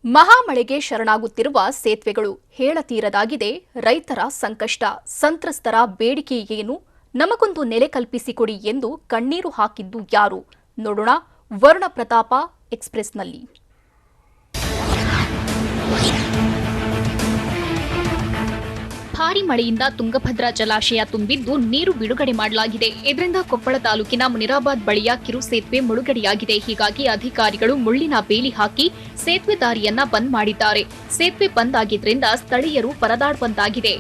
ಮಹಾಮಳೆಗೆ ಶರಣಾಗುತ್ತಿರುವ ಸೇತುವೆಗಳು ಹೇಳತೀರದಾಗಿದೆ. ರೈತರ ಸಂಕಷ್ಟ, ಸಂತ್ರಸ್ತರ ಬೇಡಿಕೆ ಏನು? ನಮಗೊಂದು ನೆಲೆ ಕಲ್ಪಿಸಿಕೊಡಿ ಎಂದು ಕಣ್ಣೀರು ಹಾಕಿದ್ದು ಯಾರು? ನೋಡೋಣ ವರುಣ ಪ್ರತಾಪ ಎಕ್ಸ್‌ಪ್ರೆಸ್‌ನಲ್ಲಿ. ಭಾರಿ ಮಳೆಯಿಂದ ತುಂಗಭದ್ರಾ ಜಲಾಶಯ ತುಂಬಿದ್ದು ನೀರು ಬಿಡುಗಡೆ ಮಾಡಲಾಗಿದೆ. ಇದರಿಂದ ಕೊಪ್ಪಳ ತಾಲೂಕಿನ ಮುನಿರಾಬಾದ್ ಬಳಿಯ ಕಿರು ಸೇತುವೆ ಮುಳುಗಡೆಯಾಗಿದೆ. ಹೀಗಾಗಿ ಅಧಿಕಾರಿಗಳು ಮುಳ್ಳಿನ ಬೇಲಿ ಹಾಕಿ ಸೇತುವೆ ದಾರಿಯನ್ನ ಬಂದ್ ಮಾಡಿದ್ದಾರೆ. ಸೇತುವೆ ಬಂದ್ ಆಗಿದ್ರಿಂದ ಸ್ಥಳೀಯರು ಪರದಾಡುವಂತಾಗಿದೆ.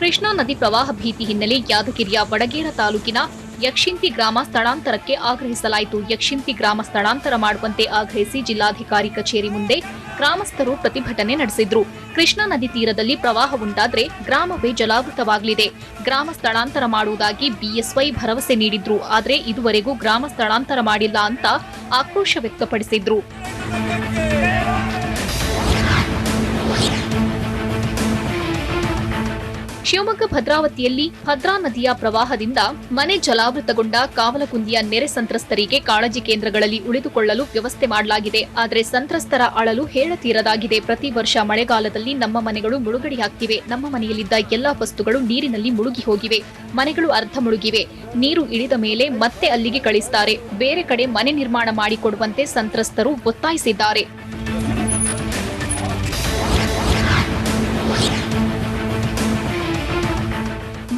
ಕೃಷ್ಣಾ ನದಿ ಪ್ರವಾಹ ಭೀತಿ ಹಿನ್ನೆಲೆ ಯಾದಗಿರಿಯ ವಡಗೇರ ತಾಲೂಕಿನ ಯಕ್ಷಿಂತಿ ಗ್ರಾಮ ಸ್ಥಳಾಂತರಕ್ಕೆ ಆಗ್ರಹಿಸಲಾಯಿತು. ಯಕ್ಷಿಂತಿ ಗ್ರಾಮ ಸ್ಥಳಾಂತರ ಮಾಡುವಂತೆ ಆಗ್ರಹಿಸಿ ಜಿಲ್ಲಾಧಿಕಾರಿ ಕಚೇರಿ ಮುಂದೆ ಗ್ರಾಮಸ್ಥರು ಪ್ರತಿಭಟನೆ ನಡೆಸಿದ್ರು. ಕೃಷ್ಣಾ ನದಿ ತೀರದಲ್ಲಿ ಪ್ರವಾಹ ಉಂಟಾದ್ರೆ ಗ್ರಾಮವೇ ಜಲಾವೃತವಾಗಲಿದೆ. ಗ್ರಾಮ ಸ್ಥಳಾಂತರ ಮಾಡುವುದಾಗಿ ಬಿಎಸ್ವೈ ಭರವಸೆ ನೀಡಿದ್ರು. ಆದರೆ ಇದುವರೆಗೂ ಗ್ರಾಮ ಸ್ಥಳಾಂತರ ಮಾಡಿಲ್ಲ ಅಂತ ಆಕ್ರೋಶ ವ್ಯಕ್ತಪಡಿಸಿದ್ರು. ಶಿವಮೊಗ್ಗ ಭದ್ರಾವತಿಯಲ್ಲಿ ಭದ್ರಾ ನದಿಯ ಪ್ರವಾಹದಿಂದ ಮನೆ ಜಲಾವೃತಗೊಂಡ ಕಾವಲಕುಂದಿಯ ನೆರೆ ಸಂತ್ರಸ್ತರಿಗೆ ಕಾಳಜಿ ಕೇಂದ್ರಗಳಲ್ಲಿ ಉಳಿದುಕೊಳ್ಳಲು ವ್ಯವಸ್ಥೆ ಮಾಡಲಾಗಿದೆ. ಆದರೆ ಸಂತ್ರಸ್ತರ ಅಳಲು ಹೇಳತೀರದಾಗಿದೆ. ಪ್ರತಿ ವರ್ಷ ಮಳೆಗಾಲದಲ್ಲಿ ನಮ್ಮ ಮನೆಗಳು ಮುಳುಗಡೆಯಾಗ್ತಿವೆ. ನಮ್ಮ ಮನೆಯಲ್ಲಿದ್ದ ಎಲ್ಲಾ ವಸ್ತುಗಳು ನೀರಿನಲ್ಲಿ ಮುಳುಗಿ ಹೋಗಿವೆ. ಮನೆಗಳು ಅರ್ಧ ಮುಳುಗಿವೆ. ನೀರು ಇಳಿದ ಮೇಲೆ ಮತ್ತೆ ಅಲ್ಲಿಗೆ ಕಳಿಸುತ್ತಾರೆ. ಬೇರೆ ಕಡೆ ಮನೆ ನಿರ್ಮಾಣ ಮಾಡಿಕೊಡುವಂತೆ ಸಂತ್ರಸ್ತರು ಒತ್ತಾಯಿಸಿದ್ದಾರೆ.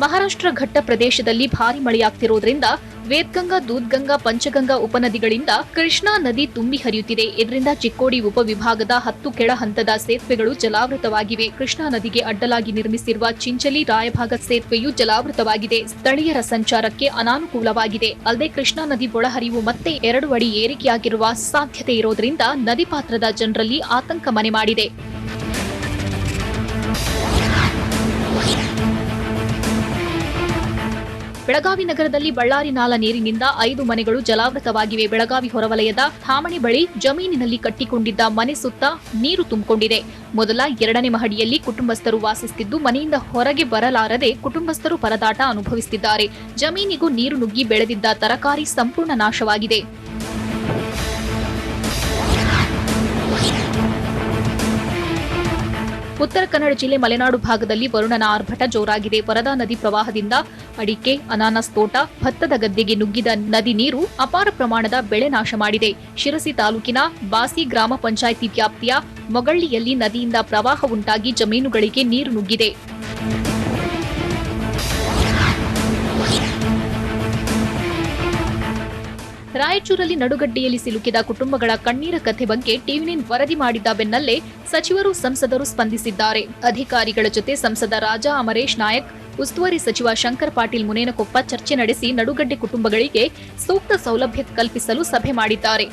ಮಹಾರಾಷ್ಟ್ರ ಘಟ್ಟ ಪ್ರದೇಶದಲ್ಲಿ ಭಾರಿ ಮಳೆಯಾಗ್ತಿರೋದ್ರಿಂದ ವೇದ್ಗಂಗಾ, ದೂದ್ಗಂಗಾ, ಪಂಚಗಂಗಾ ಉಪನದಿಗಳಿಂದ ಕೃಷ್ಣಾ ನದಿ ತುಂಬಿ ಹರಿಯುತ್ತಿದೆ. ಇದರಿಂದ ಚಿಕ್ಕೋಡಿ ಉಪವಿಭಾಗದ 10 ಕೆಳ ಹಂತದ ಸೇತುವೆಗಳು ಜಲಾವೃತವಾಗಿವೆ. ಕೃಷ್ಣಾ ನದಿಗೆ ಅಡ್ಡಲಾಗಿ ನಿರ್ಮಿಸಿರುವ ಚಿಂಚಲಿ ರಾಯಭಾಗ ಸೇತುವೆಯು ಜಲಾವೃತವಾಗಿದೆ. ಸ್ಥಳೀಯರ ಸಂಚಾರಕ್ಕೆ ಅನಾನುಕೂಲವಾಗಿದೆ. ಅಲ್ಲದೆ ಕೃಷ್ಣಾ ನದಿ ಒಳಹರಿವು ಮತ್ತೆ 2 ಅಡಿ ಏರಿಕೆಯಾಗಿರುವ ಸಾಧ್ಯತೆ ಇರೋದ್ರಿಂದ ನದಿ ಪಾತ್ರದ ಜನರಲ್ಲಿ ಆತಂಕ ಮನೆ ಮಾಡಿದೆ. ಬೆಳಗಾವಿ ನಗರದಲ್ಲಿ ಬಳ್ಳಾರಿ ನಾಲಾ ನೀರಿನಿಂದ 5 ಮನೆಗಳು ಜಲಾವೃತವಾಗಿವೆ. ಬೆಳಗಾವಿ ಹೊರವಲಯದ ಥಾಮಣಿ ಬಳಿ ಜಮೀನಿನಲ್ಲಿ ಕಟ್ಟಿಕೊಂಡಿದ್ದ ಮನೆ ಸುತ್ತ ನೀರು ತುಂಬಿಕೊಂಡಿದೆ. ಮೊದಲ 2ನೇ ಮಹಡಿಯಲ್ಲಿ ಕುಟುಂಬಸ್ಥರು ವಾಸಿಸುತ್ತಿದ್ದು ಮನೆಯಿಂದ ಹೊರಗೆ ಬರಲಾರದೆ ಕುಟುಂಬಸ್ಥರು ಪರದಾಟ ಅನುಭವಿಸುತ್ತಿದ್ದಾರೆ. ಜಮೀನಿಗೂ ನೀರು ನುಗ್ಗಿ ಬೆಳೆದಿದ್ದ ತರಕಾರಿ ಸಂಪೂರ್ಣ ನಾಶವಾಗಿದೆ. ಉತ್ತರ ಕನ್ನಡ ಜಿಲ್ಲೆ ಮಲೆನಾಡು ಭಾಗದಲ್ಲಿ ವರುಣನ ಆರ್ಭಟ ಜೋರಾಗಿದೆ. ವರದಾ ನದಿ ಪ್ರವಾಹದಿಂದ ಅಡಿಕೆ, ಅನಾನಸ್ ತೋಟ, ಭತ್ತದ ಗದ್ದೆಗೆ ನುಗ್ಗಿದ ನದಿ ನೀರು ಅಪಾರ ಪ್ರಮಾಣದ ಬೆಳೆ ನಾಶ ಮಾಡಿದೆ. ಶಿರಸಿ ತಾಲೂಕಿನ ಬಾಸಿ ಗ್ರಾಮ ಪಂಚಾಯಿತಿ ವ್ಯಾಪ್ತಿಯ ಮೊಗಳ್ಳಿಯಲ್ಲಿ ನದಿಯಿಂದ ಪ್ರವಾಹ ಉಂಟಾಗಿ ಜಮೀನುಗಳಿಗೆ ನೀರು ನುಗ್ಗಿದೆ. ರಾಯಚೂರಲ್ಲಿ ನಡುಗಡ್ಡೆಯಲ್ಲಿ ಸಿಲುಕಿದ ಕುಟುಂಬಗಳ ಕಣ್ಣೀರ ಕಥೆ ಬಗ್ಗೆ ಟಿವಿ9 ವರದಿ ಮಾಡಿದ್ದ ಬೆನ್ನಲ್ಲೇ ಸಚಿವರು, ಸಂಸದರು ಸ್ಪಂದಿಸಿದ್ದಾರೆ. ಅಧಿಕಾರಿಗಳ ಜೊತೆ ಸಂಸದ ರಾಜಾ ಅಮರೇಶ್ ನಾಯಕ್, ಉಸ್ತುವಾರಿ ಸಚಿವ ಶಂಕರ್ ಪಾಟೀಲ್ ಮುನೇನಕೊಪ್ಪ ಚರ್ಚೆ ನಡೆಸಿ ನಡುಗಡ್ಡೆ ಕುಟುಂಬಗಳಿಗೆ ಸೂಕ್ತ ಸೌಲಭ್ಯ ಕಲ್ಪಿಸಲು ಸಭೆ ಮಾಡಿದ್ದಾರೆ.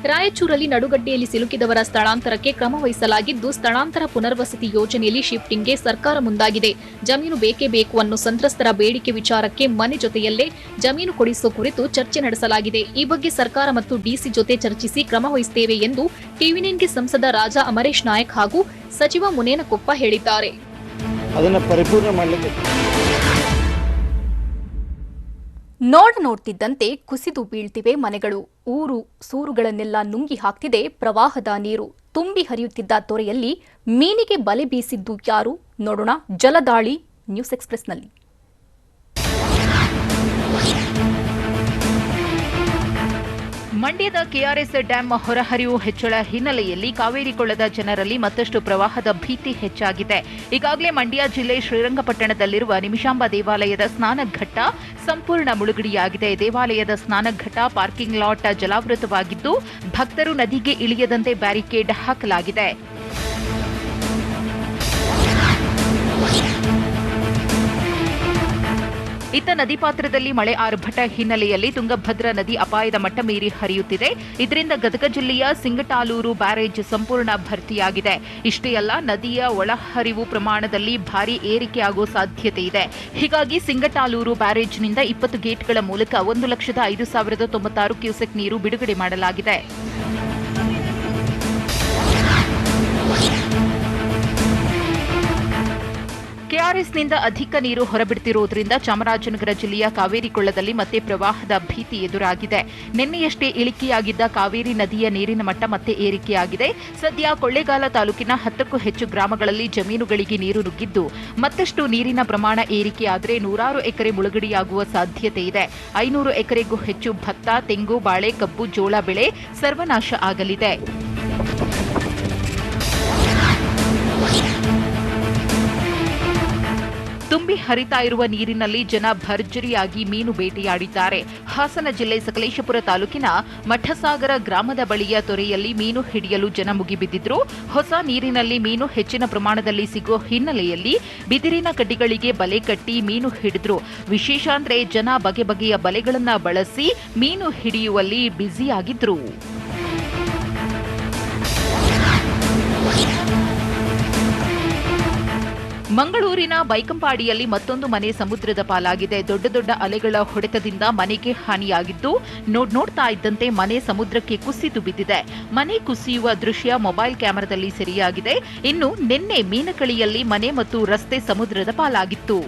ರಾಯಚೂರಲ್ಲಿ ನಡುಗಡ್ಡೆಯಲ್ಲಿ ಸಿಲುಕಿದವರ ಸ್ಥಳಾಂತರಕ್ಕೆ ಕ್ರಮ ವಹಿಸಲಾಗಿದ್ದು, ಸ್ಥಳಾಂತರ ಪುನರ್ವಸತಿ ಯೋಜನೆಯಲ್ಲಿ ಶಿಫ್ಟಿಂಗ್ಗೆ ಸರ್ಕಾರ ಮುಂದಾಗಿದೆ. ಜಮೀನು ಬೇಕೇ ಬೇಕು ಅನ್ನೋ ಸಂತ್ರಸ್ತರ ಬೇಡಿಕೆ ವಿಚಾರಕ್ಕೆ ಮನೆ ಜೊತೆಯಲ್ಲೇ ಜಮೀನು ಕೊಡಿಸುವ ಕುರಿತು ಚರ್ಚೆ ನಡೆಸಲಾಗಿದೆ. ಈ ಬಗ್ಗೆ ಸರ್ಕಾರ ಮತ್ತು ಡಿಸಿ ಜೊತೆ ಚರ್ಚಿಸಿ ಕ್ರಮ ವಹಿಸುತ್ತೇವೆ ಎಂದು ಟಿವಿ9ಗೆ ಸಂಸದ ರಾಜಾ ಅಮರೇಶ್ ನಾಯಕ್ ಹಾಗೂ ಸಚಿವ ಮುನೇನಕೊಪ್ಪ ಹೇಳಿದ್ದಾರೆ. ನೋಡ್ತಿದ್ದಂತೆ ಕುಸಿದು ಬೀಳ್ತಿವೆ ಮನೆಗಳು. ಊರು ಸೂರುಗಳನ್ನೆಲ್ಲ ನುಂಗಿ ಹಾಕ್ತಿದೆ ಪ್ರವಾಹದ ನೀರು. ತುಂಬಿ ಹರಿಯುತ್ತಿದ್ದ ತೊರೆಯಲ್ಲಿ ಮೀನಿಗೆ ಬಲೆ ಬೀಸಿದ್ದು ಯಾರು? ನೋಡೋಣ ಜಲದಾಳಿ ನ್ಯೂಸ್ ಎಕ್ಸ್‌ಪ್ರೆಸ್‌ನಲ್ಲಿ. ಮಂಡ್ಯದ ಕೆಆರ್ಎಸ್ ಡ್ಯಾಂ ಹೊರಹರಿವು ಹೆಚ್ಚಳ ಹಿನ್ನೆಲೆಯಲ್ಲಿ ಕಾವೇರಿ ಕೊಳ್ಳದ ಜನರಲ್ಲಿ ಮತ್ತಷ್ಟು ಪ್ರವಾಹದ ಭೀತಿ ಹೆಚ್ಚಾಗಿದೆ. ಈಗಾಗಲೇ ಮಂಡ್ಯ ಜಿಲ್ಲೆ ಶ್ರೀರಂಗಪಟ್ಟಣದಲ್ಲಿರುವ ನಿಮಿಷಾಂಬ ದೇವಾಲಯದ ಸ್ನಾನಘಟ್ಟ ಸಂಪೂರ್ಣ ಮುಳುಗಡೆಯಾಗಿದೆ. ದೇವಾಲಯದ ಸ್ನಾನಘಟ್ಟ ಪಾರ್ಕಿಂಗ್ ಲಾಟ್ ಜಲಾವೃತವಾಗಿದ್ದು ಭಕ್ತರು ನದಿಗೆ ಇಳಿಯದಂತೆ ಬ್ಯಾರಿಕೇಡ್ ಹಾಕಲಾಗಿದೆ. ಇತ್ತ ನದಿ ಪಾತ್ರದಲ್ಲಿ ಮಳೆ ಆರ್ಭಟ ಹಿನ್ನೆಲೆಯಲ್ಲಿ ತುಂಗಭದ್ರಾ ನದಿ ಅಪಾಯದ ಮಟ್ಟ ಮೀರಿ ಹರಿಯುತ್ತಿದೆ. ಇದರಿಂದ ಗದಗ ಜಿಲ್ಲೆಯ ಸಿಂಗಟಾಲೂರು ಬ್ಯಾರೇಜ್ ಸಂಪೂರ್ಣ ಭರ್ತಿಯಾಗಿದೆ. ಇಷ್ಟೇ ಅಲ್ಲ, ನದಿಯ ಒಳಹರಿವು ಪ್ರಮಾಣದಲ್ಲಿ ಭಾರೀ ಏರಿಕೆಯಾಗುವ ಸಾಧ್ಯತೆ ಇದೆ. ಹೀಗಾಗಿ ಸಿಂಗಟಾಲೂರು ಬ್ಯಾರೇಜ್ನಿಂದ 20 ಗೇಟ್ಗಳ ಮೂಲಕ 1,05,096 ಕ್ಯೂಸೆಕ್ ನೀರು ಬಿಡುಗಡೆ ಮಾಡಲಾಗಿದೆ. ಕೆಆರ್ಎಸ್ನಿಂದ ಅಧಿಕ ನೀರು ಹೊರಬಿಡುತ್ತಿರುವುದರಿಂದ ಚಾಮರಾಜನಗರ ಜಿಲ್ಲೆಯ ಕಾವೇರಿ ಕೊಳ್ಳದಲ್ಲಿ ಮತ್ತೆ ಪ್ರವಾಹದ ಭೀತಿ ಎದುರಾಗಿದೆ. ನಿನ್ನೆಯಷ್ಟೇ ಇಳಿಕೆಯಾಗಿದ್ದ ಕಾವೇರಿ ನದಿಯ ನೀರಿನ ಮಟ್ಟ ಮತ್ತೆ ಏರಿಕೆಯಾಗಿದೆ. ಸದ್ಯ ಕೊಳ್ಳೇಗಾಲ ತಾಲೂಕಿನ 10ಕ್ಕೂ ಹೆಚ್ಚು ಗ್ರಾಮಗಳಲ್ಲಿ ಜಮೀನುಗಳಿಗೆ ನೀರು ನುಗ್ಗಿದ್ದು, ಮತ್ತಷ್ಟು ನೀರಿನ ಪ್ರಮಾಣ ಏರಿಕೆಯಾದರೆ ನೂರಾರು ಎಕರೆ ಮುಳುಗಡೆಯಾಗುವ ಸಾಧ್ಯತೆ ಇದೆ. 500 ಎಕರೆಗೂ ಹೆಚ್ಚು ಭತ್ತ, ತೆಂಗು, ಬಾಳೆ, ಕಬ್ಬು, ಜೋಳ ಬೆಳೆ ಸರ್ವನಾಶ ಆಗಲಿದೆ. ತುಂಬಿ ಹರಿತಾ ಇರುವ ನೀರಿನಲ್ಲಿ ಜನ ಭರ್ಜರಿಯಾಗಿ ಮೀನು ಬೇಟೆಯಾಡಿದ್ದಾರೆ. ಹಾಸನ ಜಿಲ್ಲೆ ಸಕಲೇಶಪುರ ತಾಲೂಕಿನ ಮಠಸಾಗರ ಗ್ರಾಮದ ಬಳಿಯ ತೊರೆಯಲ್ಲಿ ಮೀನು ಹಿಡಿಯಲು ಜನ ಮುಗಿಬಿದ್ದಿದ್ರು. ಹೊಸ ನೀರಿನಲ್ಲಿ ಮೀನು ಹೆಚ್ಚಿನ ಪ್ರಮಾಣದಲ್ಲಿ ಸಿಗುವ ಹಿನ್ನೆಲೆಯಲ್ಲಿ ಬಿದಿರಿನ ಕಡ್ಡಿಗಳಿಗೆ ಬಲೆ ಕಟ್ಟಿ ಮೀನು ಹಿಡಿದ್ರು. ವಿಶೇಷ ಅಂದ್ರೆ ಜನ ಬಗೆ ಬಗೆಯ ಬಲೆಗಳನ್ನ ಬಳಸಿ ಮೀನು ಹಿಡಿಯುವಲ್ಲಿ ಬ್ಯುಸಿಯಾಗಿದ್ರು. ಮಂಗಳೂರಿನ ಬೈಕಂಪಾಡಿಯಲ್ಲಿ ಮತ್ತೊಂದು ಮನೆ ಸಮುದ್ರದ ಪಾಲಾಗಿದೆ. ದೊಡ್ಡ ದೊಡ್ಡ ಅಲೆಗಳ ಹೊಡೆತದಿಂದ ಮನೆಗೆ ಹಾನಿಯಾಗಿದ್ದು, ನೋಡ್ತಾ ಇದ್ದಂತೆ ಮನೆ ಸಮುದ್ರಕ್ಕೆ ಕುಸಿದು ಬಿದ್ದಿದೆ. ಮನೆ ಕುಸಿಯುವ ದೃಶ್ಯ ಮೊಬೈಲ್ ಕ್ಯಾಮೆರಾದಲ್ಲಿ ಸೆರೆಯಾಗಿದೆ. ಇನ್ನು ನಿನ್ನೆ ಮೀನಕಳಿಯಲ್ಲಿ ಮನೆ ಮತ್ತು ರಸ್ತೆ ಸಮುದ್ರದ ಪಾಲಾಗಿತ್ತು.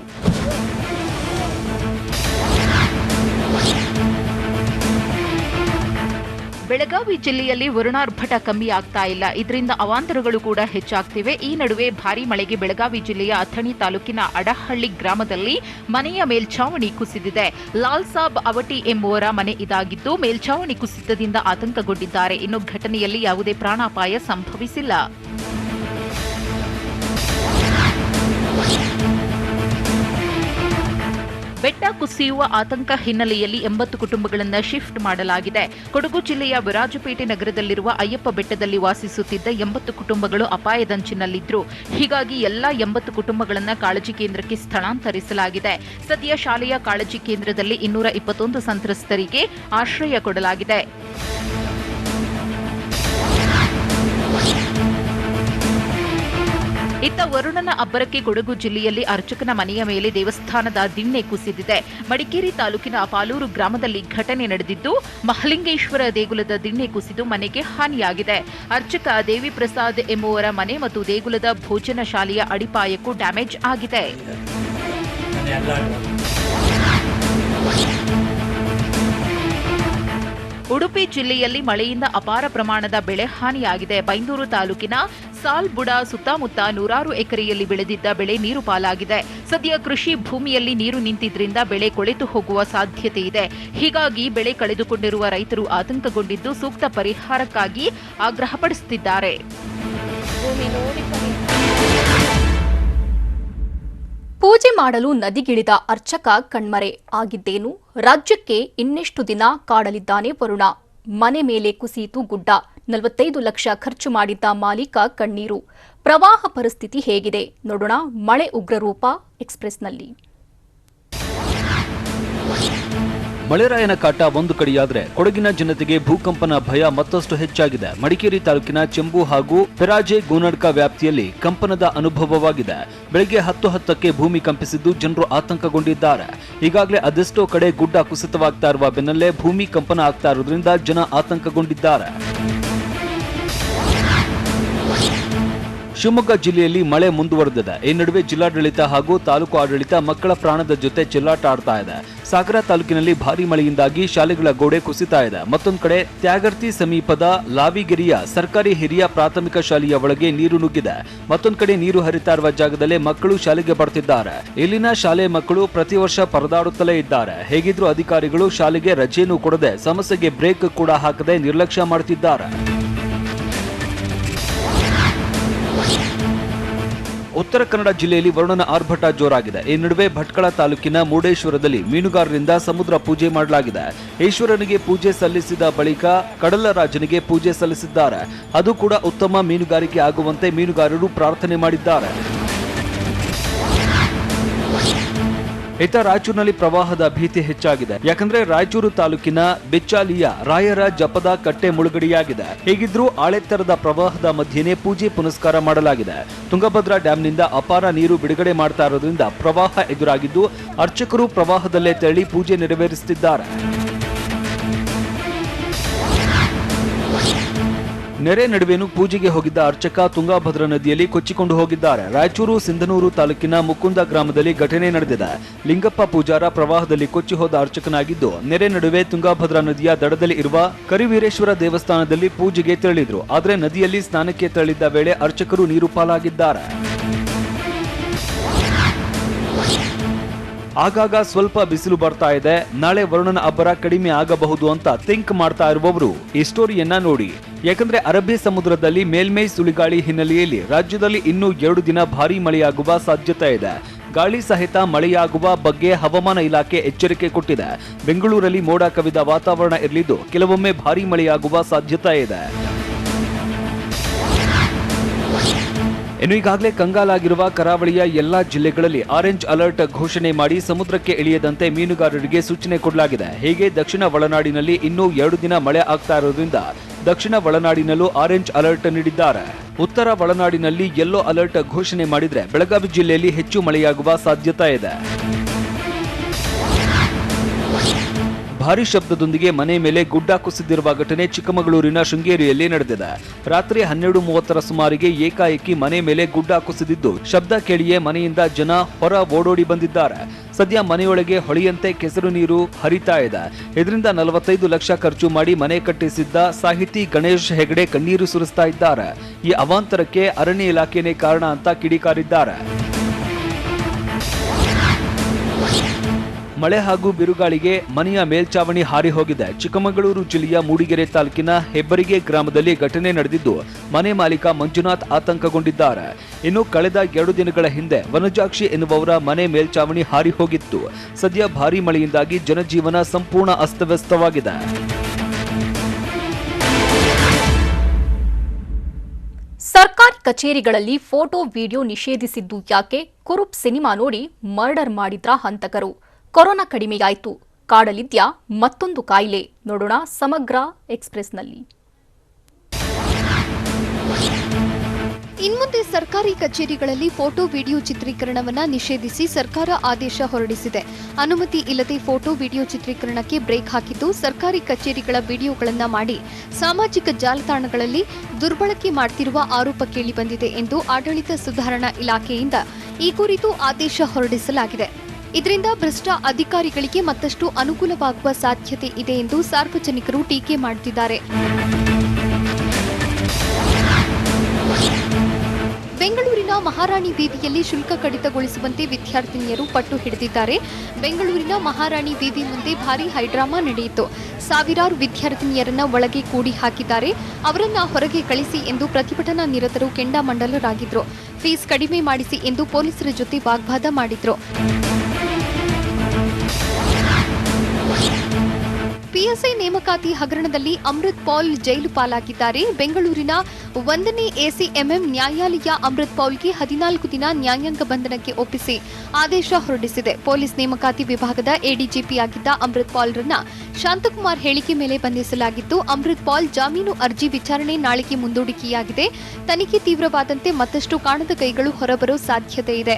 ಬೆಳಗಾವಿ ಜಿಲ್ಲೆಯಲ್ಲಿ ವರುಣಾರ್ಭಟ ಕಮ್ಮಿ ಆಗ್ತಾ ಇಲ್ಲ. ಇದರಿಂದ ಅವಾಂತರಗಳು ಕೂಡ ಹೆಚ್ಚಾಗ್ತಿವೆ. ಈ ನಡುವೆ ಭಾರೀ ಮಳೆಗೆ ಬೆಳಗಾವಿ ಜಿಲ್ಲೆಯ ಅಥಣಿ ತಾಲೂಕಿನ ಅಡಹಳ್ಳಿ ಗ್ರಾಮದಲ್ಲಿ ಮನೆಯ ಮೇಲ್ಛಾವಣಿ ಕುಸಿದಿದೆ. ಲಾಲ್ ಸಾಬ್ ಅವಟಿ ಎಂಬುವರ ಮನೆ ಇದಾಗಿದ್ದು, ಮೇಲ್ಛಾವಣಿ ಕುಸಿತದಿಂದ ಆತಂಕಗೊಂಡಿದ್ದಾರೆ. ಇನ್ನು ಘಟನೆಯಲ್ಲಿ ಯಾವುದೇ ಪ್ರಾಣಾಪಾಯ ಸಂಭವಿಸಿಲ್ಲ. ಬೆಟ್ಟ ಕುಸಿಯುವ ಆತಂಕ ಹಿನ್ನೆಲೆಯಲ್ಲಿ 80 ಕುಟುಂಬಗಳನ್ನು ಶಿಫ್ಟ್ ಮಾಡಲಾಗಿದೆ. ಕೊಡಗು ಜಿಲ್ಲೆಯ ವಿರಾಜಪೇಟೆ ನಗರದಲ್ಲಿರುವ ಅಯ್ಯಪ್ಪ ಬೆಟ್ಟದಲ್ಲಿ ವಾಸಿಸುತ್ತಿದ್ದ 80 ಕುಟುಂಬಗಳು ಅಪಾಯದಂಚಿನಲ್ಲಿದ್ದರು. ಹೀಗಾಗಿ ಎಲ್ಲಾ 80 ಕುಟುಂಬಗಳನ್ನು ಕಾಳಜಿ ಕೇಂದ್ರಕ್ಕೆ ಸ್ಥಳಾಂತರಿಸಲಾಗಿದೆ. ಸದ್ಯ ಶಾಲೆಯ ಕಾಳಜಿ ಕೇಂದ್ರದಲ್ಲಿ 221 ಸಂತ್ರಸ್ತರಿಗೆ ಆಶ್ರಯ ಕೊಡಲಾಗಿದೆ. ಇತ್ತ ವರುಣನ ಅಬ್ಬರಕ್ಕೆ ಕೊಡಗು ಜಿಲ್ಲೆಯಲ್ಲಿ ಅರ್ಚಕನ ಮನೆಯ ಮೇಲೆ ದೇವಸ್ಥಾನದ ದಿಣ್ಣೆ ಕುಸಿದಿದೆ. ಮಡಿಕೇರಿ ತಾಲೂಕಿನ ಪಾಲೂರು ಗ್ರಾಮದಲ್ಲಿ ಘಟನೆ ನಡೆದಿದ್ದು, ಮಹಲಿಂಗೇಶ್ವರ ದೇಗುಲದ ದಿಣ್ಣೆ ಕುಸಿದು ಮನೆಗೆ ಹಾನಿಯಾಗಿದೆ. ಅರ್ಚಕ ದೇವಿ ಪ್ರಸಾದ್ ಎಂಬುವರ ಮನೆ ಮತ್ತು ದೇಗುಲದ ಭೋಜನ ಶಾಲೆಯ ಅಡಿಪಾಯಕ್ಕೂ ಡ್ಯಾಮೇಜ್ ಆಗಿದೆ. ಉಡುಪಿ ಜಿಲ್ಲೆಯಲ್ಲಿ ಮಳೆಯಿಂದ ಅಪಾರ ಪ್ರಮಾಣದ ಬೆಳೆ ಹಾನಿಯಾಗಿದೆ. ಬೈಂದೂರು ತಾಲೂಕಿನ ಸಾಲ್ಬುಡ ಸುತ್ತಮುತ್ತ ನೂರಾರು ಎಕರೆಯಲ್ಲಿ ಬೆಳೆದಿದ್ದ ಬೆಳೆ ನೀರು ಪಾಲಾಗಿದೆ. ಸದ್ಯ ಕೃಷಿ ಭೂಮಿಯಲ್ಲಿ ನೀರು ನಿಂತಿದ್ರಿಂದ ಬೆಳೆ ಕೊಳೆತು ಹೋಗುವ ಸಾಧ್ಯತೆ ಇದೆ. ಹೀಗಾಗಿ ಬೆಳೆ ಕಳೆದುಕೊಂಡಿರುವ ರೈತರು ಆತಂಕಗೊಂಡಿದ್ದು, ಸೂಕ್ತ ಪರಿಹಾರಕ್ಕಾಗಿ ಆಗ್ರಹಪಡಿಸುತ್ತಿದ್ದಾರೆ. ಪೂಜೆ ಮಾಡಲು ನದಿಗಿಳಿದ ಅರ್ಚಕ ಕಣ್ಮರೆ ಆಗಿದ್ದೇನು? ರಾಜ್ಯಕ್ಕೆ ಇನ್ನೆಷ್ಟು ದಿನ ಕಾಡಲಿದ್ದಾನೆ ವರುಣ? ಮನೆ ಮೇಲೆ ಕುಸಿಯಿತು ಗುಡ್ಡ. 45 ಲಕ್ಷ ಖರ್ಚು ಮಾಡಿದ್ದ ಮಾಲೀಕ ಕಣ್ಣೀರು. ಪ್ರವಾಹ ಪರಿಸ್ಥಿತಿ ಹೇಗಿದೆ ನೋಡೋಣ ಮಳೆ ಉಗ್ರರೂಪ ಎಕ್ಸ್‌ಪ್ರೆಸ್‌ನಲ್ಲಿ. ಮಳೆರಾಯನ ಕಾಟ ಒಂದು ಕಡೆಯಾದ್ರೆ ಕೊಡಗಿನ ಜನತೆಗೆ ಭೂಕಂಪನ ಭಯ ಮತ್ತಷ್ಟು ಹೆಚ್ಚಾಗಿದೆ. ಮಡಿಕೇರಿ ತಾಲೂಕಿನ ಚೆಂಬು ಹಾಗೂ ಪೆರಾಜೆ ಗೋನಡ್ಕ ವ್ಯಾಪ್ತಿಯಲ್ಲಿ ಕಂಪನದ ಅನುಭವವಾಗಿದೆ. ಬೆಳಗ್ಗೆ 10:10ಕ್ಕೆ ಭೂಮಿ ಕಂಪಿಸಿದ್ದು ಜನರು ಆತಂಕಗೊಂಡಿದ್ದಾರೆ. ಈಗಾಗಲೇ ಅದೆಷ್ಟೋ ಕಡೆ ಗುಡ್ಡ ಕುಸಿತವಾಗ್ತಾ ಇರುವ ಬೆನ್ನಲ್ಲೇ ಭೂಮಿ ಕಂಪನ ಆಗ್ತಾ ಇರೋದ್ರಿಂದ ಜನ ಆತಂಕಗೊಂಡಿದ್ದಾರೆ. ಶಿವಮೊಗ್ಗ ಜಿಲ್ಲೆಯಲ್ಲಿ ಮಳೆ ಮುಂದುವರೆದಿದೆ. ಈ ನಡುವೆ ಜಿಲ್ಲಾಡಳಿತ ಹಾಗೂ ತಾಲೂಕು ಆಡಳಿತ ಮಕ್ಕಳ ಪ್ರಾಣದ ಜೊತೆ ಚೆಲ್ಲಾಟ ಆಡ್ತಾ ಇದೆ. ಸಾಗರ ತಾಲೂಕಿನಲ್ಲಿ ಭಾರೀ ಮಳೆಯಿಂದಾಗಿ ಶಾಲೆಗಳ ಗೋಡೆ ಕುಸಿತಾ ಇದೆ. ಮತ್ತೊಂದು ಕಡೆ ತ್ಯಾಗರ್ತಿ ಸಮೀಪದ ಲಾವಿಗೆರೆಯ ಸರ್ಕಾರಿ ಹಿರಿಯ ಪ್ರಾಥಮಿಕ ಶಾಲೆಯ ಒಳಗೆ ನೀರು ನುಗ್ಗಿದೆ. ಮತ್ತೊಂದು ಕಡೆ ನೀರು ಹರಿತಾ ಇರುವ ಜಾಗದಲ್ಲೇ ಮಕ್ಕಳು ಶಾಲೆಗೆ ಬರ್ತಿದ್ದಾರೆ. ಇಲ್ಲಿನ ಶಾಲೆ ಮಕ್ಕಳು ಪ್ರತಿ ವರ್ಷ ಪರದಾಡುತ್ತಲೇ ಇದ್ದಾರೆ. ಹೇಗಿದ್ರೂ ಅಧಿಕಾರಿಗಳು ಶಾಲೆಗೆ ರಜೆನೂ ಕೊಡದೆ ಸಮಸ್ಯೆಗೆ ಬ್ರೇಕ್ ಕೂಡ ಹಾಕದೆ ನಿರ್ಲಕ್ಷ್ಯ ಮಾಡುತ್ತಿದ್ದಾರೆ. ಉತ್ತರ ಕನ್ನಡ ಜಿಲ್ಲೆಯಲ್ಲಿ ವರುಣನ ಆರ್ಭಟ ಜೋರಾಗಿದೆ. ಈ ನಡುವೆ ಭಟ್ಕಳ ತಾಲೂಕಿನ ಮುರುಡೇಶ್ವರದಲ್ಲಿ ಮೀನುಗಾರರಿಂದ ಸಮುದ್ರ ಪೂಜೆ ಮಾಡಲಾಗಿದೆ. ಈಶ್ವರನಿಗೆ ಪೂಜೆ ಸಲ್ಲಿಸಿದ ಬಳಿಕ ಕಡಲರಾಜನಿಗೆ ಪೂಜೆ ಸಲ್ಲಿಸಿದ್ದಾರೆ. ಅದು ಕೂಡ ಉತ್ತಮ ಮೀನುಗಾರಿಕೆ ಆಗುವಂತೆ ಮೀನುಗಾರರು ಪ್ರಾರ್ಥನೆ ಮಾಡಿದ್ದಾರೆ. ಇತ್ತ ರಾಯಚೂರಿನಲ್ಲಿ ಪ್ರವಾಹದ ಭೀತಿ ಹೆಚ್ಚಾಗಿದೆ. ಯಾಕಂದ್ರೆ ರಾಯಚೂರು ತಾಲೂಕಿನ ಬೆಚ್ಚಾಲಿಯ ರಾಯರ ಜಪದ ಕಟ್ಟೆ ಮುಳುಗಡೆಯಾಗಿದೆ. ಹೇಗಿದ್ರೂ ಆಳೆತ್ತರದ ಪ್ರವಾಹದ ಮಧ್ಯೆನೇ ಪೂಜೆ ಪುನಸ್ಕಾರ ಮಾಡಲಾಗಿದೆ. ತುಂಗಭದ್ರಾ ಡ್ಯಾಂನಿಂದ ಅಪಾರ ನೀರು ಬಿಡುಗಡೆ ಮಾಡ್ತಾ ಇರೋದ್ರಿಂದ ಪ್ರವಾಹ ಎದುರಾಗಿದ್ದು ಅರ್ಚಕರು ಪ್ರವಾಹದಲ್ಲೇ ತೆರಳಿ ಪೂಜೆ ನೆರವೇರಿಸುತ್ತಿದ್ದಾರೆ. ನೆರೆ ನಡುವೆನೂ ಪೂಜೆಗೆ ಹೋಗಿದ್ದ ಅರ್ಚಕ ತುಂಗಾಭದ್ರಾ ನದಿಯಲ್ಲಿ ಕೊಚ್ಚಿಕೊಂಡು ಹೋಗಿದ್ದಾರೆ. ರಾಯಚೂರು ಸಿಂಧನೂರು ತಾಲೂಕಿನ ಮುಕುಂದ ಗ್ರಾಮದಲ್ಲಿ ಘಟನೆ ನಡೆದಿದೆ. ಲಿಂಗಪ್ಪ ಪೂಜಾರ ಪ್ರವಾಹದಲ್ಲಿ ಕೊಚ್ಚಿ ಹೋದ ಅರ್ಚಕನಾಗಿದ್ದು, ನೆರೆ ನಡುವೆ ತುಂಗಾಭದ್ರಾ ನದಿಯ ದಡದಲ್ಲಿ ಇರುವ ಕರಿವೀರೇಶ್ವರ ದೇವಸ್ಥಾನದಲ್ಲಿ ಪೂಜೆಗೆ ತೆರಳಿದ್ರು. ಆದರೆ ನದಿಯಲ್ಲಿ ಸ್ನಾನಕ್ಕೆ ತೆರಳಿದ್ದ ವೇಳೆ ಅರ್ಚಕರು ನೀರು ಪಾಲಾಗಿದ್ದಾರೆ. ಆಗಾಗ ಸ್ವಲ್ಪ ಬಿಸಿಲು ಬರ್ತಾ ಇದೆ, ನಾಳೆ ವರುಣನ ಅಬ್ಬರ ಕಡಿಮೆ ಆಗಬಹುದು ಅಂತ ಥಿಂಕ್ ಮಾಡ್ತಾ ಇರುವವರು ಈ ಸ್ಟೋರಿಯನ್ನ ನೋಡಿ. ಯಾಕಂದ್ರೆ ಅರಬ್ಬಿ ಸಮುದ್ರದಲ್ಲಿ ಮೇಲ್ಮೈ ಸುಳಿಗಾಳಿ ಹಿನ್ನೆಲೆಯಲ್ಲಿ ರಾಜ್ಯದಲ್ಲಿ ಇನ್ನೂ 2 ದಿನ ಭಾರೀ ಮಳೆಯಾಗುವ ಸಾಧ್ಯತೆ ಇದೆ. ಗಾಳಿ ಸಹಿತ ಮಳೆಯಾಗುವ ಬಗ್ಗೆ ಹವಾಮಾನ ಇಲಾಖೆ ಎಚ್ಚರಿಕೆ ಕೊಟ್ಟಿದೆ. ಬೆಂಗಳೂರಲ್ಲಿ ಮೋಡ ಕವಿದ ವಾತಾವರಣ ಇರಲಿದ್ದು, ಕೆಲವೊಮ್ಮೆ ಭಾರೀ ಮಳೆಯಾಗುವ ಸಾಧ್ಯತೆ ಇದೆ. ಇನ್ನು ಈಗಾಗಲೇ ಕಂಗಾಲಾಗಿರುವ ಕರಾವಳಿಯ ಎಲ್ಲಾ ಜಿಲ್ಲೆಗಳಲ್ಲಿ ಆರೆಂಜ್ ಅಲರ್ಟ್ ಘೋಷಣೆ ಮಾಡಿ ಸಮುದ್ರಕ್ಕೆ ಇಳಿಯದಂತೆ ಮೀನುಗಾರರಿಗೆ ಸೂಚನೆ ಕೊಡಲಾಗಿದೆ. ಹೀಗೆ ದಕ್ಷಿಣ ಒಳನಾಡಿನಲ್ಲಿ ಇನ್ನೂ 2 ದಿನ ಮಳೆ ಆಗ್ತಾ ಇರೋದ್ರಿಂದ ದಕ್ಷಿಣ ಒಳನಾಡಿನಲ್ಲೂ ಆರೆಂಜ್ ಅಲರ್ಟ್ ನೀಡಿದ್ದಾರೆ. ಉತ್ತರ ಒಳನಾಡಿನಲ್ಲಿ ಯೆಲ್ಲೋ ಅಲರ್ಟ್ ಘೋಷಣೆ ಮಾಡಿದ್ರೆ ಬೆಳಗಾವಿ ಜಿಲ್ಲೆಯಲ್ಲಿ ಹೆಚ್ಚು ಮಳೆಯಾಗುವ ಸಾಧ್ಯತೆ ಇದೆ. ಭಾರೀ ಶಬ್ದದೊಂದಿಗೆ ಮನೆ ಮೇಲೆ ಗುಡ್ಡ ಕುಸಿದಿರುವ ಘಟನೆ ಚಿಕ್ಕಮಗಳೂರಿನ ಶೃಂಗೇರಿಯಲ್ಲಿ ನಡೆದಿದೆ. ರಾತ್ರಿ 12:30 ಸುಮಾರಿಗೆ ಏಕಾಏಕಿ ಮನೆ ಮೇಲೆ ಗುಡ್ಡ ಕುಸಿದಿದ್ದು, ಶಬ್ದ ಕೇಳಿಯೇ ಮನೆಯಿಂದ ಜನ ಹೊರ ಓಡೋಡಿ ಬಂದಿದ್ದಾರೆ. ಸದ್ಯ ಮನೆಯೊಳಗೆ ಹೊಳೆಯಂತೆ ಕೆಸರು ನೀರು ಹರಿತಾ ಇದೆ. ಇದರಿಂದ 45 ಲಕ್ಷ ಖರ್ಚು ಮಾಡಿ ಮನೆ ಕಟ್ಟಿಸಿದ್ದ ಸಾಹಿತಿ ಗಣೇಶ್ ಹೆಗಡೆ ಕಣ್ಣೀರು ಸುರಿಸ್ತಾ ಇದ್ದಾರೆ. ಈ ಅವಾಂತರಕ್ಕೆ ಅರಣ್ಯ ಇಲಾಖೆನೇ ಕಾರಣ ಅಂತ ಕಿಡಿಕಾರಿದ್ದಾರೆ. ಮಳೆ ಹಾಗೂ ಬಿರುಗಾಳಿಗೆ ಮನೆಯ ಮೇಲ್ಚಾವಣಿ ಹಾರಿ ಹೋಗಿದೆ. ಚಿಕ್ಕಮಗಳೂರು ಜಿಲ್ಲೆಯ ಮೂಡಿಗೆರೆ ತಾಲೂಕಿನ ಹೆಬ್ಬರಿಗೆ ಗ್ರಾಮದಲ್ಲಿ ಘಟನೆ ನಡೆದಿದ್ದು, ಮನೆ ಮಾಲೀಕ ಮಂಜುನಾಥ್ ಆತಂಕಗೊಂಡಿದ್ದಾರೆ. ಇನ್ನು ಕಳೆದ 2 ದಿನಗಳ ಹಿಂದೆ ವನಜಾಕ್ಷಿ ಎನ್ನುವವರ ಮನೆ ಮೇಲ್ಚಾವಣಿ ಹಾರಿ ಹೋಗಿತ್ತು. ಸದ್ಯ ಭಾರೀ ಮಳೆಯಿಂದಾಗಿ ಜನಜೀವನ ಸಂಪೂರ್ಣ ಅಸ್ತವ್ಯಸ್ತವಾಗಿದೆ. ಸರ್ಕಾರಿ ಕಚೇರಿಗಳಲ್ಲಿ ಫೋಟೋ ವಿಡಿಯೋ ನಿಷೇಧಿಸಿದ್ದು ಯಾಕೆ? ಕುರುಪ್ ಸಿನಿಮಾ ನೋಡಿ ಮರ್ಡರ್ ಮಾಡಿದ್ರ ಹಂತಕರು. ಕೊರೋನಾ ಕಡಿಮೆಯಾಯಿತು, ಕಾಡಲಿದ್ಯಾ ಮತ್ತೊಂದು ಕಾಯಿಲೆ? ನೋಡೋಣ ಸಮಗ್ರ ಎಕ್ಸ್‌ಪ್ರೆಸ್‌ನಲ್ಲಿ. ಇನ್ಮುಂದೆ ಸರ್ಕಾರಿ ಕಚೇರಿಗಳಲ್ಲಿ ಫೋಟೋ ವಿಡಿಯೋ ಚಿತ್ರೀಕರಣವನ್ನು ನಿಷೇಧಿಸಿ ಸರ್ಕಾರ ಆದೇಶ ಹೊರಡಿಸಿದೆ. ಅನುಮತಿ ಇಲ್ಲದೆ ಫೋಟೋ ವಿಡಿಯೋ ಚಿತ್ರೀಕರಣಕ್ಕೆ ಬ್ರೇಕ್ ಹಾಕಿದ್ದು, ಸರ್ಕಾರಿ ಕಚೇರಿಗಳ ವಿಡಿಯೋಗಳನ್ನು ಮಾಡಿ ಸಾಮಾಜಿಕ ಜಾಲತಾಣಗಳಲ್ಲಿ ದುರ್ಬಳಕೆ ಮಾಡುತ್ತಿರುವ ಆರೋಪ ಕೇಳಿಬಂದಿದೆ ಎಂದು ಆಡಳಿತ ಸುಧಾರಣಾ ಇಲಾಖೆಯಿಂದ ಈ ಕುರಿತು ಆದೇಶ ಹೊರಡಿಸಲಾಗಿದೆ. ಇದರಿಂದ ಭ್ರಷ್ಟ ಅಧಿಕಾರಿಗಳಿಗೆ ಮತ್ತಷ್ಟು ಅನುಕೂಲವಾಗುವ ಸಾಧ್ಯತೆ ಇದೆ ಎಂದು ಸಾರ್ವಜನಿಕರು ಟೀಕೆ ಮಾಡುತ್ತಿದ್ದಾರೆ. ಬೆಂಗಳೂರಿನ ಮಹಾರಾಣಿ ಬೀದಿಯಲ್ಲಿ ಶುಲ್ಕ ಕಡಿತಗೊಳಿಸುವಂತೆ ವಿದ್ಯಾರ್ಥಿನಿಯರು ಪಟ್ಟು ಹಿಡಿದಿದ್ದಾರೆ. ಬೆಂಗಳೂರಿನ ಮಹಾರಾಣಿ ಬೀದಿ ಮುಂದೆ ಭಾರೀ ಹೈಡ್ರಾಮಾ ನಡೆಯಿತು. ಸಾವಿರಾರು ವಿದ್ಯಾರ್ಥಿನಿಯರನ್ನ ಒಳಗೆ ಕೂಡಿ ಹಾಕಿದ್ದಾರೆ. ಅವರನ್ನ ಹೊರಗೆ ಕಳಿಸಿ ಎಂದು ಪ್ರತಿಭಟನಾ ನಿರತರು ಕೆಂಡಾಮಂಡಲರಾಗಿದ್ರು. ಫೀಸ್ ಕಡಿಮೆ ಮಾಡಿಸಿ ಎಂದು ಪೊಲೀಸರ ಜೊತೆ ವಾಗ್ವಾದ ಮಾಡಿದ್ರು. ಪಿಎಸ್ಐ ನೇಮಕಾತಿ ಹಗರಣದಲ್ಲಿ ಅಮೃತ್ ಪೌಲ್ ಜೈಲು ಪಾಲಾಗಿದ್ದಾರೆ. ಬೆಂಗಳೂರಿನ 1ನೇ ಎಸಿಎಂಎಂ ನ್ಯಾಯಾಲಯ ಅಮೃತ್ ಪೌಲ್ಗೆ 14 ದಿನ ನ್ಯಾಯಾಂಗ ಬಂಧನಕ್ಕೆ ಒಪ್ಪಿಸಿ ಆದೇಶ ಹೊರಡಿಸಿದೆ. ಪೊಲೀಸ್ ನೇಮಕಾತಿ ವಿಭಾಗದ ಎಡಿಜಿಪಿಯಾಗಿದ್ದ ಅಮೃತ್ ಪೌಲ್ರನ್ನ ಶಾಂತಕುಮಾರ್ ಹೇಳಿಕೆ ಮೇಲೆ ಬಂಧಿಸಲಾಗಿದ್ದು, ಅಮೃತ್ ಪೌಲ್ ಜಾಮೀನು ಅರ್ಜಿ ವಿಚಾರಣೆ ನಾಳೆಗೆ ಮುಂದೂಡಿಕೆಯಾಗಿದೆ. ತನಿಖೆ ತೀವ್ರವಾದಂತೆ ಮತ್ತಷ್ಟು ಕಾಣದ ಕೈಗಳು ಹೊರಬರೋ ಸಾಧ್ಯತೆ ಇದೆ.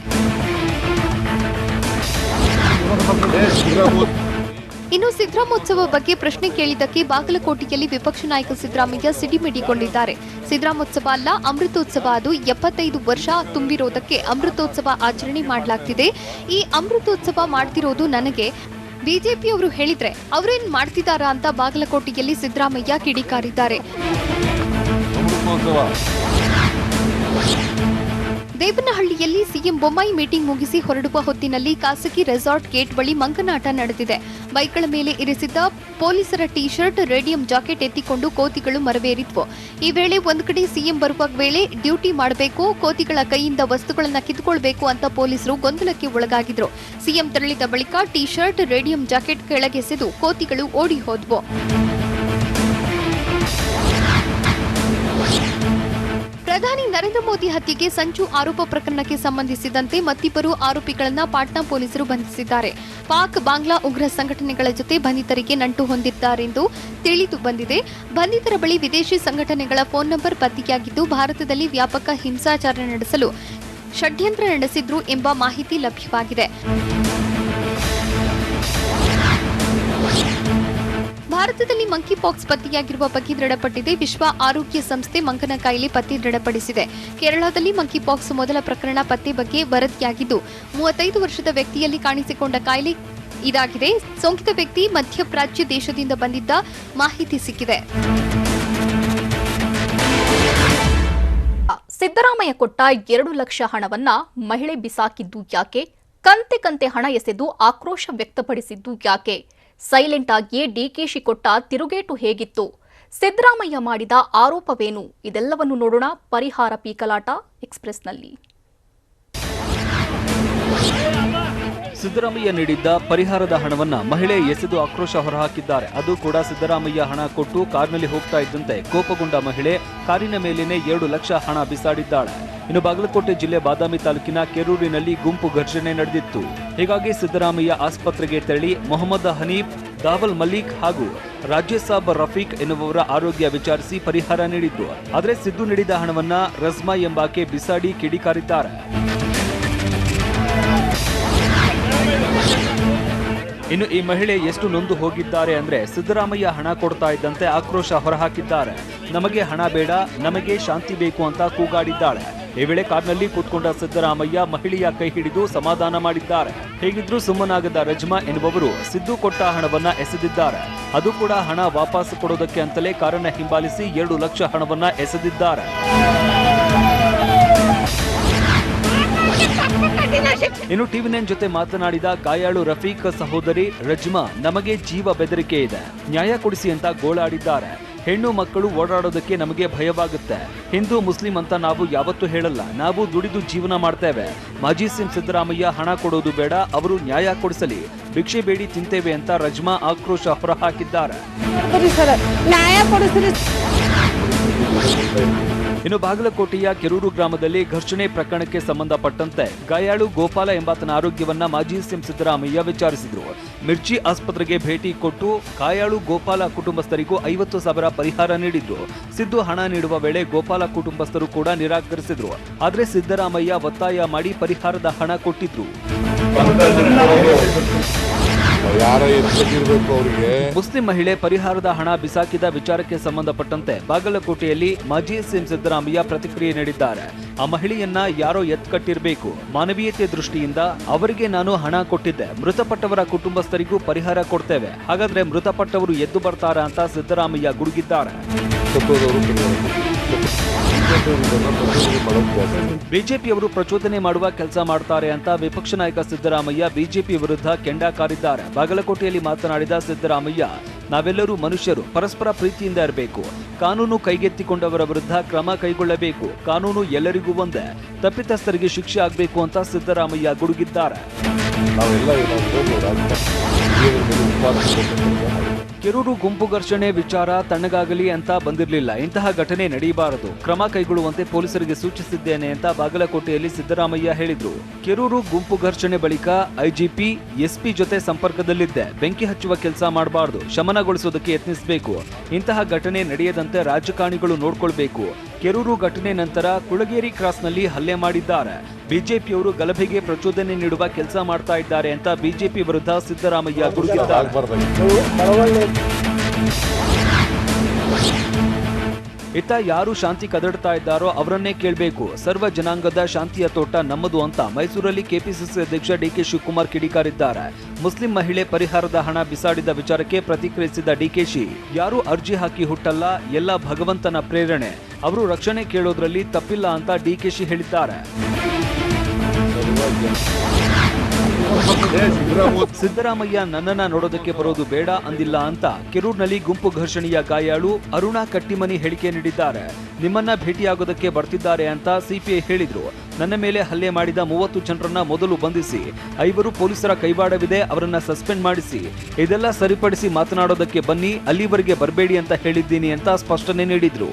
ಇನ್ನು ಸಿದ್ದರಾಮೋತ್ಸವ ಬಗ್ಗೆ ಪ್ರಶ್ನೆ ಕೇಳಿದ್ದಕ್ಕೆ ಬಾಗಲಕೋಟೆಯಲ್ಲಿ ವಿಪಕ್ಷ ನಾಯಕ ಸಿದ್ದರಾಮಯ್ಯ ಸಿಡಿಮಿಡಿಗೊಂಡಿದ್ದಾರೆ. ಸಿದ್ದರಾಮೋತ್ಸವ ಅಲ್ಲ, ಅಮೃತೋತ್ಸವ. ಅದು 75 ವರ್ಷ ತುಂಬಿರೋದಕ್ಕೆ ಅಮೃತೋತ್ಸವ ಆಚರಣೆ ಮಾಡಲಾಗ್ತಿದೆ. ಈ ಅಮೃತೋತ್ಸವ ಮಾಡ್ತಿರೋದು ನನಗೆ ಬಿಜೆಪಿಯವರು ಹೇಳಿದ್ರೆ ಅವರೇನ್ ಮಾಡ್ತಿದ್ದಾರಾ ಅಂತ ಬಾಗಲಕೋಟೆಯಲ್ಲಿ ಸಿದ್ದರಾಮಯ್ಯ ಕಿಡಿಕಾರಿದ್ದಾರೆ. ದೇವನಹಳ್ಳಿಯಲ್ಲಿ ಸಿಎಂ ಬೊಮ್ಮಾಯಿ ಮೀಟಿಂಗ್ ಮುಗಿಸಿ ಹೊರಡುವ ಹೊತ್ತಿನಲ್ಲಿ ಖಾಸಗಿ ರೆಸಾರ್ಟ್ ಗೇಟ್ ಬಳಿ ಮಂಗನಾಟ ನಡೆದಿದೆ. ಬೈಕ್ಗಳ ಮೇಲೆ ಇರಿಸಿದ್ದ ಪೊಲೀಸರ ಟೀ ಶರ್ಟ್, ರೇಡಿಯಂ ಜಾಕೆಟ್ ಎತ್ತಿಕೊಂಡು ಕೋತಿಗಳು ಮರವೇರಿದ್ವು. ಈ ವೇಳೆ ಒಂದು ಕಡೆ ಸಿಎಂ ಬರುವ ವೇಳೆ ಡ್ಯೂಟಿ ಮಾಡಬೇಕು, ಕೋತಿಗಳ ಕೈಯಿಂದ ವಸ್ತುಗಳನ್ನು ಕಿತ್ತುಕೊಳ್ಬೇಕು ಅಂತ ಪೊಲೀಸರು ಗೊಂದಲಕ್ಕೆ ಒಳಗಾಗಿದ್ರು. ಸಿಎಂ ತೆರಳಿದ ಬಳಿಕ ಟೀ ಶರ್ಟ್, ರೇಡಿಯಂ ಜಾಕೆಟ್ ಕೆಳಗೆಸೆದು ಕೋತಿಗಳು ಓಡಿ ಹೋದ್ವು. ಪ್ರಧಾನಿ ನರೇಂದ್ರ ಮೋದಿ ಹತ್ಯೆಗೆ ಸಂಚು ಆರೋಪ ಪ್ರಕರಣಕ್ಕೆ ಸಂಬಂಧಿಸಿದಂತೆ ಮತ್ತಿಬ್ಬರು ಆರೋಪಿಗಳನ್ನು ಪಾಟ್ನಾ ಪೊಲೀಸರು ಬಂಧಿಸಿದ್ದಾರೆ. ಪಾಕ್, ಬಾಂಗ್ಲಾ ಉಗ್ರ ಸಂಘಟನೆಗಳ ಜೊತೆ ಬಂಧಿತರಿಗೆ ನಂಟು ಹೊಂದಿದ್ದಾರೆಂದು ತಿಳಿದು ಬಂದಿದೆ. ಬಂಧಿತರ ಬಳಿ ವಿದೇಶಿ ಸಂಘಟನೆಗಳ ಫೋನ್ ನಂಬರ್ ಪತ್ತೆಯಾಗಿದ್ದು, ಭಾರತದಲ್ಲಿ ವ್ಯಾಪಕ ಹಿಂಸಾಚಾರ ನಡೆಸಲು ಷಡ್ಯಂತ್ರ ನಡೆಸಿದ್ರು ಎಂಬ ಮಾಹಿತಿ ಲಭ್ಯವಾಗಿದೆ. ಭಾರತದಲ್ಲಿ ಮಂಕಿ ಪಾಕ್ಸ್ ಪತ್ತೆಯಾಗಿರುವ ಬಗ್ಗೆ ದೃಢಪಟ್ಟಿದೆ. ವಿಶ್ವ ಆರೋಗ್ಯ ಸಂಸ್ಥೆ ಮಂಕನ ಕಾಯಿಲೆ ಪತ್ತೆ ದೃಢಪಡಿಸಿದೆ. ಕೇರಳದಲ್ಲಿ ಮಂಕಿ ಪಾಕ್ಸ್ ಮೊದಲ ಪ್ರಕರಣ ಪತ್ತೆ ಬಗ್ಗೆ ವರದಿಯಾಗಿದ್ದು 35 ವರ್ಷದ ವ್ಯಕ್ತಿಯಲ್ಲಿ ಕಾಣಿಸಿಕೊಂಡ ಕಾಯಿಲೆ ಇದಾಗಿದೆ. ಸೋಂಕಿತ ವ್ಯಕ್ತಿ ಮಧ್ಯಪ್ರಾಚ್ಯ ದೇಶದಿಂದ ಬಂದಿದ್ದ ಮಾಹಿತಿ ಸಿಕ್ಕಿದೆ. ಸಿದ್ದರಾಮಯ್ಯ ಕೊಟ್ಟ 2 ಲಕ್ಷ ಹಣವನ್ನ ಮಹಿಳೆ ಬಿಸಾಕಿದ್ದು ಯಾಕೆ? ಕಂತೆ ಕಂತೆ ಹಣ ಎಸೆದು ಆಕ್ರೋಶ ವ್ಯಕ್ತಪಡಿಸಿದ್ದು ಯಾಕೆ? ಸೈಲೆಂಟ್ ಆಗಿಯೇ ಡಿಕೆಶಿ ಕೊಟ್ಟ ತಿರುಗೇಟು ಹೇಗಿತ್ತು? ಸಿದ್ದರಾಮಯ್ಯ ಮಾಡಿದ ಆರೋಪವೇನು? ಇದೆಲ್ಲವನ್ನು ನೋಡೋಣ ಪರಿಹಾರ ಪೀಕಲಾಟ ಎಕ್ಸ್‌ಪ್ರೆಸ್‌ನಲ್ಲಿ. ಸಿದ್ದರಾಮಯ್ಯ ನೀಡಿದ್ದ ಪರಿಹಾರದ ಹಣವನ್ನ ಮಹಿಳೆ ಎಸೆದು ಆಕ್ರೋಶ ಹೊರಹಾಕಿದ್ದಾರೆ. ಅದು ಕೂಡ ಸಿದ್ದರಾಮಯ್ಯ ಹಣ ಕೊಟ್ಟು ಕಾರ್ನಲ್ಲಿ ಹೋಗ್ತಾ ಇದ್ದಂತೆ ಕೋಪಗೊಂಡ ಮಹಿಳೆ ಕಾರಿನ ಮೇಲೇನೆ 2 ಲಕ್ಷ ಹಣ ಬಿಸಾಡಿದ್ದಾಳೆ. ಇನ್ನು ಬಾಗಲಕೋಟೆ ಜಿಲ್ಲೆ ಬಾದಾಮಿ ತಾಲೂಕಿನ ಕೆರೂರಿನಲ್ಲಿ ಗುಂಪು ಘರ್ಷಣೆ ನಡೆದಿತ್ತು. ಹೀಗಾಗಿ ಸಿದ್ದರಾಮಯ್ಯ ಆಸ್ಪತ್ರೆಗೆ ತೆರಳಿ ಮೊಹಮ್ಮದ್ ಹನೀಫ್, ದಾವಲ್ ಮಲ್ಲಿಕ್ ಹಾಗೂ ರಾಜ್ಯಸಾಬ್ ರಫೀಕ್ ಎನ್ನುವವರ ಆರೋಗ್ಯ ವಿಚಾರಿಸಿ ಪರಿಹಾರ ನೀಡಿದ್ದು. ಆದರೆ ಸಿದ್ದು ನೀಡಿದ ಹಣವನ್ನ ರಜ್ಮಾ ಎಂಬಾಕೆ ಬಿಸಾಡಿ ಕಿಡಿಕಾರಿದ್ದಾರೆ. ಇನ್ನು ಈ ಮಹಿಳೆ ಎಷ್ಟು ನೊಂದು ಹೋಗಿದ್ದಾರೆ ಅಂದ್ರೆ ಸಿದ್ದರಾಮಯ್ಯ ಹಣ ಕೊಡ್ತಾ ಇದ್ದಂತೆ ಆಕ್ರೋಶ ಹೊರಹಾಕಿದ್ದಾರೆ. ನಮಗೆ ಹಣ ಬೇಡ, ನಮಗೆ ಶಾಂತಿ ಬೇಕು ಅಂತ ಕೂಗಾಡಿದ್ದಾಳೆ. ಈ ವೇಳೆ ಕಾರ್ನಲ್ಲಿ ಕೂತ್ಕೊಂಡ ಸಿದ್ದರಾಮಯ್ಯ ಮಹಿಳೆಯ ಕೈ ಹಿಡಿದು ಸಮಾಧಾನ ಮಾಡಿದ್ದಾರೆ. ಹೇಗಿದ್ರೂ ಸುಮ್ಮನಾಗದ ರಜ್ಮಾ ಎನ್ನುವವರು ಸಿದ್ದು ಕೊಟ್ಟ ಹಣವನ್ನ ಎಸೆದಿದ್ದಾರೆ. ಅದು ಕೂಡ ಹಣ ವಾಪಸ್ ಕೊಡೋದಕ್ಕೆ ಅಂತಲೇ ಕಾರನ್ನ ಹಿಂಬಾಲಿಸಿ 2 ಲಕ್ಷ ಹಣವನ್ನ ಎಸೆದಿದ್ದಾರೆ. ಇನ್ನು ಟಿವಿ9 ಜೊತೆ ಮಾತನಾಡಿದ ಗಾಯಾಳು ರಫೀಕ್ ಸಹೋದರಿ ರಜ್ಮಾ, ನಮಗೆ ಜೀವ ಬೆದರಿಕೆ ಇದೆ, ನ್ಯಾಯ ಕೊಡಿಸಿ ಅಂತ ಗೋಳಾಡಿದ್ದಾರೆ. ಹೆಣ್ಣು ಮಕ್ಕಳು ಓಡಾಡೋದಕ್ಕೆ ನಮಗೆ ಭಯವಾಗುತ್ತೆ. ಹಿಂದೂ ಮುಸ್ಲಿಂ ಅಂತ ನಾವು ಯಾವತ್ತೂ ಹೇಳಲ್ಲ, ನಾವು ದುಡಿದು ಜೀವನ ಮಾಡ್ತೇವೆ. ಮಾಜಿ ಸಿಎಂ ಸಿದ್ದರಾಮಯ್ಯ ಹಣ ಕೊಡೋದು ಬೇಡ, ಅವರು ನ್ಯಾಯ ಕೊಡಿಸಲಿ, ಭಿಕ್ಷೆ ಬೇಡಿ ತಿಂತೇವೆ ಅಂತ ರಜ್ಮಾ ಆಕ್ರೋಶ ಹೊರಹಾಕಿದ್ದಾರೆ. ಇನ್ನು ಬಾಗಲಕೋಟೆಯ ಕೆರೂರು ಗ್ರಾಮದಲ್ಲಿ ಘರ್ಷಣೆ ಪ್ರಕರಣಕ್ಕೆ ಸಂಬಂಧಪಟ್ಟಂತೆ ಗಾಯಾಳು ಗೋಪಾಲ ಎಂಬಾತನ ಆರೋಗ್ಯವನ್ನ ಮಾಜಿ ಸಿಎಂ ಸಿದ್ದರಾಮಯ್ಯ ವಿಚಾರಿಸಿದ್ರು. ಮಿರ್ಚಿ ಆಸ್ಪತ್ರೆಗೆ ಭೇಟಿ ಕೊಟ್ಟು ಗಾಯಾಳು ಗೋಪಾಲ ಕುಟುಂಬಸ್ಥರಿಗೂ 50,000 ಪರಿಹಾರ ನೀಡಿದ್ರು. ಸಿದ್ದು ಹಣ ನೀಡುವ ವೇಳೆ ಗೋಪಾಲ ಕುಟುಂಬಸ್ಥರು ಕೂಡ ನಿರಾಕರಿಸಿದ್ರು. ಆದ್ರೆ ಸಿದ್ದರಾಮಯ್ಯ ಒತ್ತಾಯ ಮಾಡಿ ಪರಿಹಾರದ ಹಣ ಕೊಟ್ಟಿದ್ರು. ಮುಸ್ಲಿಂ ಮಹಿಳೆ ಪರಿಹಾರದ ಹಣ ಬಿಸಾಕಿದ ವಿಚಾರಕ್ಕೆ ಸಂಬಂಧಪಟ್ಟಂತೆ ಬಾಗಲಕೋಟೆಯಲ್ಲಿ ಮಾಜಿ ಸಿಎಂ ಸಿದ್ದರಾಮಯ್ಯ ಪ್ರತಿಕ್ರಿಯೆ ನೀಡಿದ್ದಾರೆ. ಆ ಮಹಿಳೆಯನ್ನ ಯಾರೋ ಎತ್ಕಟ್ಟಿರಬೇಕು. ಮಾನವೀಯತೆ ದೃಷ್ಟಿಯಿಂದ ಅವರಿಗೆ ನಾನು ಹಣ ಕೊಟ್ಟಿದ್ದೆ. ಮೃತಪಟ್ಟವರ ಕುಟುಂಬಸ್ಥರಿಗೂ ಪರಿಹಾರ ಕೊಡ್ತೇವೆ. ಹಾಗಾದ್ರೆ ಮೃತಪಟ್ಟವರು ಎದ್ದು ಬರ್ತಾರಾ ಅಂತ ಸಿದ್ದರಾಮಯ್ಯ ಗುಡುಗಿದ್ದಾರೆ. ಬಿಜೆಪಿಯವರು ಪ್ರಚೋದನೆ ಮಾಡುವ ಕೆಲಸ ಮಾಡ್ತಾರೆ ಅಂತ ವಿಪಕ್ಷ ನಾಯಕ ಸಿದ್ದರಾಮಯ್ಯ ಬಿಜೆಪಿ ವಿರುದ್ಧ ಕೆಂಡ ಕಾರಿದ್ದಾರೆ. ಬಾಗಲಕೋಟೆಯಲ್ಲಿ ಮಾತನಾಡಿದ ಸಿದ್ದರಾಮಯ್ಯ, ನಾವೆಲ್ಲರೂ ಮನುಷ್ಯರು, ಪರಸ್ಪರ ಪ್ರೀತಿಯಿಂದ ಇರಬೇಕು. ಕಾನೂನು ಕೈಗೆತ್ತಿಕೊಂಡವರ ವಿರುದ್ಧ ಕ್ರಮ ಕೈಗೊಳ್ಳಬೇಕು. ಕಾನೂನು ಎಲ್ಲರಿಗೂ ಒಂದೇ, ತಪ್ಪಿತಸ್ಥರಿಗೆ ಶಿಕ್ಷೆ ಆಗಬೇಕು ಅಂತ ಸಿದ್ದರಾಮಯ್ಯ ಗುಡುಗಿದ್ದಾರೆ. ಕೆರೂರು ಗುಂಪು ಘರ್ಷಣೆ ವಿಚಾರ ತಣ್ಣಗಾಗಲಿ ಅಂತ ಬಂದಿರಲಿಲ್ಲ. ಇಂತಹ ಘಟನೆ ನಡೆಯಬಾರದು. ಕ್ರಮ ಕೈಗೊಳ್ಳುವಂತೆ ಪೊಲೀಸರಿಗೆ ಸೂಚಿಸಿದ್ದೇನೆ ಅಂತ ಬಾಗಲಕೋಟೆಯಲ್ಲಿ ಸಿದ್ದರಾಮಯ್ಯ ಹೇಳಿದ್ರು. ಕೆರೂರು ಗುಂಪು ಘರ್ಷಣೆ ಬಳಿಕ ಐಜಿಪಿ, ಎಸ್ಪಿ ಜೊತೆ ಸಂಪರ್ಕದಲ್ಲಿದ್ದೆ. ಬೆಂಕಿ ಹಚ್ಚುವ ಕೆಲಸ ಮಾಡಬಾರದು, ಶಮನಗೊಳಿಸೋದಕ್ಕೆ ಯತ್ನಿಸಬೇಕು. ಇಂತಹ ಘಟನೆ ನಡೆಯದಂತೆ ರಾಜಕಾರಣಿಗಳು ನೋಡ್ಕೊಳ್ಬೇಕು. ಕೆರೂರು ಘಟನೆ ನಂತರ ಕುಳಗೇರಿ ಕ್ರಾಸ್ನಲ್ಲಿ ಹಲ್ಲೆ ಮಾಡಿದ್ದಾರೆ. ಬಿಜೆಪಿಯವರು ಗಲಭೆಗೆ ಪ್ರಚೋದನೆ ನೀಡುವ ಕೆಲಸ ಮಾಡ್ತಾ ಇದ್ದಾರೆ ಅಂತ ಬಿಜೆಪಿ ವಿರುದ್ಧ ಸಿದ್ದರಾಮಯ್ಯ ಗುಡುಗಿದ್ದಾರೆ. ಇತ್ತ ಯಾರು ಶಾಂತಿ ಕದಡ್ತಾ ಇದ್ದಾರೋ ಅವರನ್ನೇ ಕೇಳಬೇಕು. ಸರ್ವ ಜನಾಂಗದ ಶಾಂತಿಯ ತೋಟ ನಮ್ಮದು ಅಂತ ಮೈಸೂರಲ್ಲಿ ಕೆಪಿಸಿಸಿ ಅಧ್ಯಕ್ಷ ಡಿಕೆ ಶಿವಕುಮಾರ್ ಕಿಡಿಕಾರಿದ್ದಾರೆ. ಮುಸ್ಲಿಂ ಮಹಿಳೆ ಪರಿಹಾರದ ಹಣ ಬಿಸಾಡಿದ ವಿಚಾರಕ್ಕೆ ಪ್ರತಿಕ್ರಿಯಿಸಿದ ಡಿಕೆಶಿ, ಯಾರು ಅರ್ಜಿ ಹಾಕಿ ಹುಟ್ಟಲ್ಲ, ಎಲ್ಲ ಭಗವಂತನ ಪ್ರೇರಣೆ. ಅವರು ರಕ್ಷಣೆ ಕೇಳೋದ್ರಲ್ಲಿ ತಪ್ಪಿಲ್ಲ ಅಂತ ಡಿಕೆಶಿ ಹೇಳಿದ್ದಾರೆ. ಸಿದ್ದರಾಮಯ್ಯ ನನ್ನನ್ನ ನೋಡೋದಕ್ಕೆ ಬರೋದು ಬೇಡ ಅಂದಿಲ್ಲ ಅಂತ ಕೆರೂರಿನಲ್ಲಿ ಗುಂಪು ಘರ್ಷಣೆಯ ಗಾಯಾಳು ಅರುಣಾ ಕಟ್ಟಿಮನಿ ಹೇಳಿಕೆ ನೀಡಿದ್ದಾರೆ. ನಿಮ್ಮನ್ನ ಭೇಟಿಯಾಗೋದಕ್ಕೆ ಬರ್ತಿದ್ದಾರೆ ಅಂತ ಸಿಪಿಐ ಹೇಳಿದ್ರು. ನನ್ನ ಮೇಲೆ ಹಲ್ಲೆ ಮಾಡಿದ 30 ಜನರನ್ನ ಮೊದಲು ಬಂಧಿಸಿ, 5 ಪೊಲೀಸರ ಕೈವಾಡವಿದೆ, ಅವರನ್ನ ಸಸ್ಪೆಂಡ್ ಮಾಡಿಸಿ, ಇದೆಲ್ಲ ಸರಿಪಡಿಸಿ ಮಾತನಾಡೋದಕ್ಕೆ ಬನ್ನಿ, ಅಲ್ಲಿವರೆಗೆ ಬರಬೇಡಿ ಅಂತ ಹೇಳಿದ್ದೀನಿ ಅಂತ ಸ್ಪಷ್ಟನೆ ನೀಡಿದ್ರು.